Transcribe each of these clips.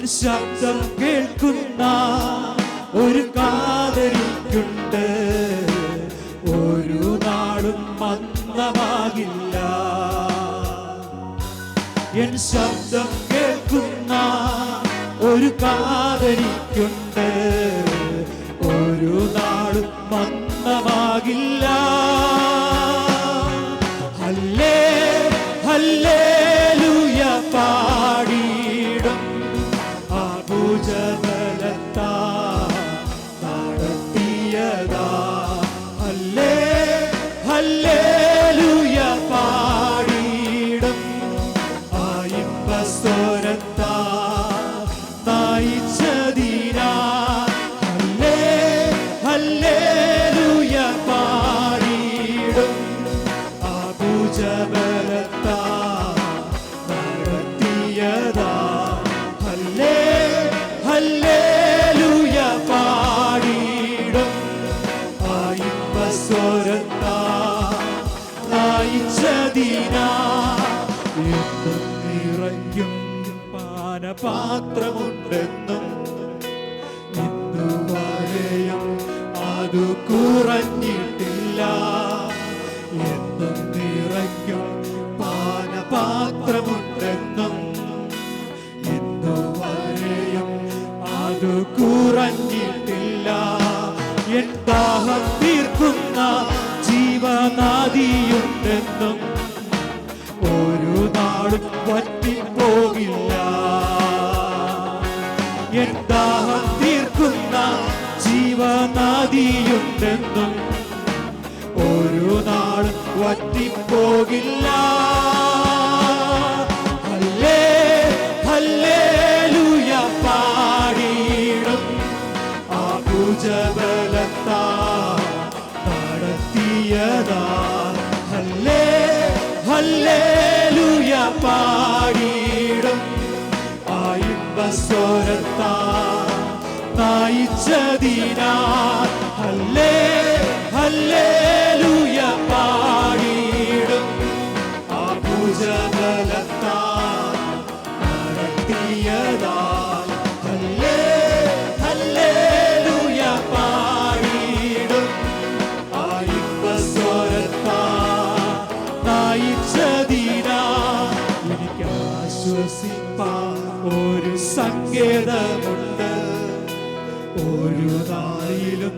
N ശബ്ദം കേൾക്കുന്ന ഒരു കാതരിക്കുണ്ട്, ഒരു നാളും മന്ദമാകില്ല. എൻ ശബ്ദം കേൾക്കുന്ന ഒരു കാതരിക്കുണ്ട്, ഒരു നാളും മന്ദമാകില്ല. ഹല്ലേ ഹല്ലേലൂയ പാടിയിടും ആ ഭുജബലത്താ നടത്തിയതാ. ഹല്ലേ ഹല്ലേലൂയ പാടിയിടും ആ ഇമ്പസ്വരത്താ നയിച്ചതിനാ. ഹല്ലേ ഹല്ലേലൂയ പാടിയിടും ആ ഭുജബലത്താ നടത്തിയതാ. ഹല്ലേ ഹല്ലേലൂയ പാടിയിടും ആ ഇമ്പസ്വരത്താ നയിച്ചതിനാ. എന്നും നിറയ്ക്കും പാനപാത്രമുണ്ടെന്നും ഇന്നുവരെയും അതു കുറഞ്ഞിട്ടില്ല. എന്നും നിറയ്ക്കും പാനപാത്രമുണ്ടെന്നും ഇന്നുവരെയും അതു കുറഞ്ഞിട്ടില്ല. എൻ ദാഹം തീർക്കുന്ന ജീവനദിയുണ്ടെന്നും ഒരു നാളും വറ്റിപ്പോകില്ല. എൻ ദാഹം തീർക്കുന്ന ജീവനദിയുണ്ടെന്നും ഒരു നാളും വറ്റിപ്പോകില്ല. ഹല്ലേ ഹല്ലേലൂയ പാടിയിടും ആ ഭുജബലത്താ നടത്തിയതാ. ഹല്ലേ ഹല്ലേലൂയ പാടിയിടും ആ ഇമ്പസ്വരത്താ നയിച്ചതിനാ. ഹല്ലേ ഹല്ലേലൂയ പാടിയിടും ആ ഭുജബലത്താ നടത്തിയതാ. ഹല്ലേ ഹല്ലേലൂയ പാടിയിടും ആ ഇമ്പസ്വരത്താ നയിച്ചതിനാ. എനിക്ക് ആശ്വസിപ്പാൻ ഒരു സങ്കേതമുണ്ട്, ഒരു നാളിലും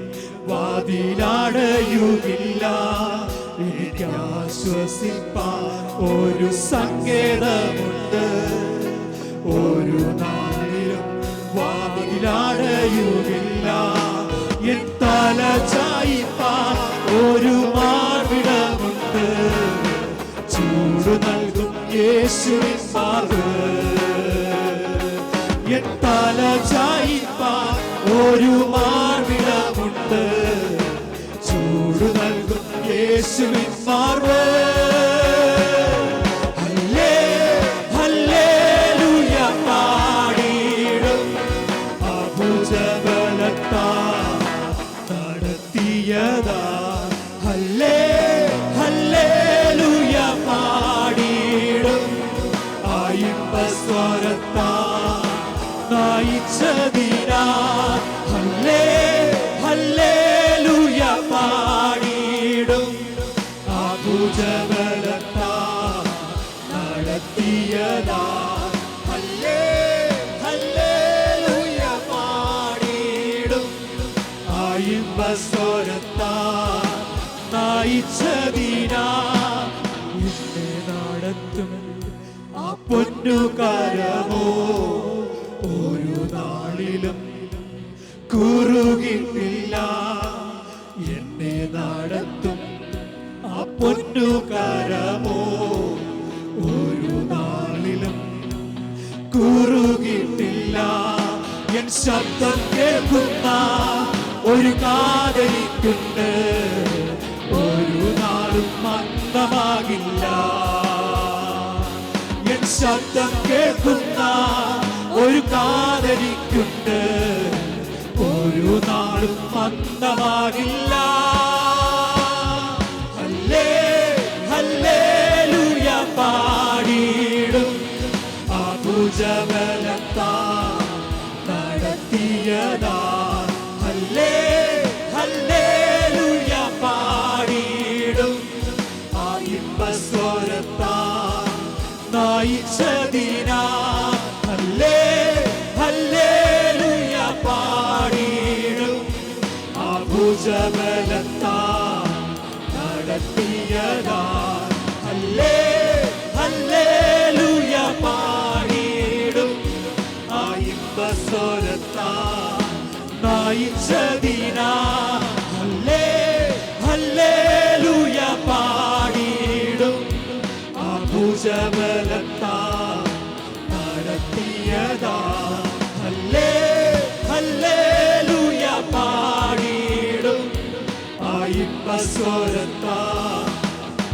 വാതിലടയുകില്ല. എനിക്ക് ആശ്വസിപ്പാൻ ഒരു സങ്കേതമുണ്ട്, ഒരു നാളിലും വാതിലടയുകില്ല. എൻ തല ചായിപ്പാൻ ഒരു മാർവിടമുണ്ട്, ചൂട് നൽകും യേശുവിൻ മാർവ്. എൻ തല ചായിപ്പാൻ ഒരു മാർവിടമുണ്ട്, ചൂട് നൽകും യേശുവിൻ മാർവ്. ഹല്ലേ ഹല്ലേലൂയ പാടിയിടും ആ ഭുജബലത്താ നടത്തിയതാ. ഹല്ലേ ഹല്ലേലൂയ പാടിയിടും ആ ഇമ്പസ്വരത്താ നയിച്ചതിനാ. ഹല്ലേ ഹല്ലേലൂയ പാടിയിടും ആ ഭുജബലത്താ നടത്തിയതാ. ഹല്ലേ ഹല്ലേലൂയ പാടിയിടും ആ ഇമ്പസ്വരത്താ നയിച്ചതിനാ. എന്നെ നടത്തും ആ പൊന്നുകരമോ ഒരു നാളിലും കുറുകിട്ടില്ല. എന്നെ നടത്തും ആ പൊന്നുകരമോ ഒരു നാളിലും കുറുകിട്ടില്ല. എൻ ശബ്ദം കേൾക്കുന്ന ഒരു കാതരിക്കുണ്ട്, ഒരു നാളും മന്ദമാകില്ല. എൻ ശബ്ദം കേൾക്കുന്ന ഒരു കാതരിക്കുണ്ട്, ഒരു നാളും മന്ദമാകില്ല. ഹല്ലേ ഹല്ലേലൂയ പാടിയിടും ആ ഭുജബലത്താ നയിച്ചതിനാ ഹല്ലേ ഹല്ലേലൂയ പാടിയിടും ആ ഭുജബലത്താ നടത്തിയതാ ഹല്ലേ ഹല്ലേലൂയ പാടിയിടും ആ ഇമ്പസ്വരത്താ നയിച്ചതിനാ ഹല്ലേ ഹല്ലേലൂയ പാടിയിടും ആ ഭുജബലത്താ നടത്തിയതാ ഹല്ലേ ഹല്ലേലൂയ പാടിയിടും ആ ഇമ്പസ്വരത്താ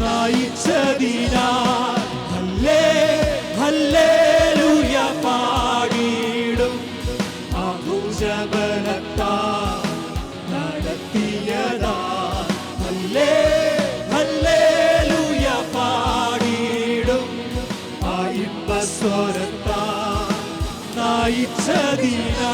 നയിച്ചതിനാ ഹല്ലേ ഹല്ലേലൂയ പാടിയിടും ആ ഭുജബലത്താ നടത്തിയതാ ഹല്ലേ ഹല്ലേലൂയ പാടിയിടും ആ ഇമ്പസ്വരത്താ നയിച്ചതിനാ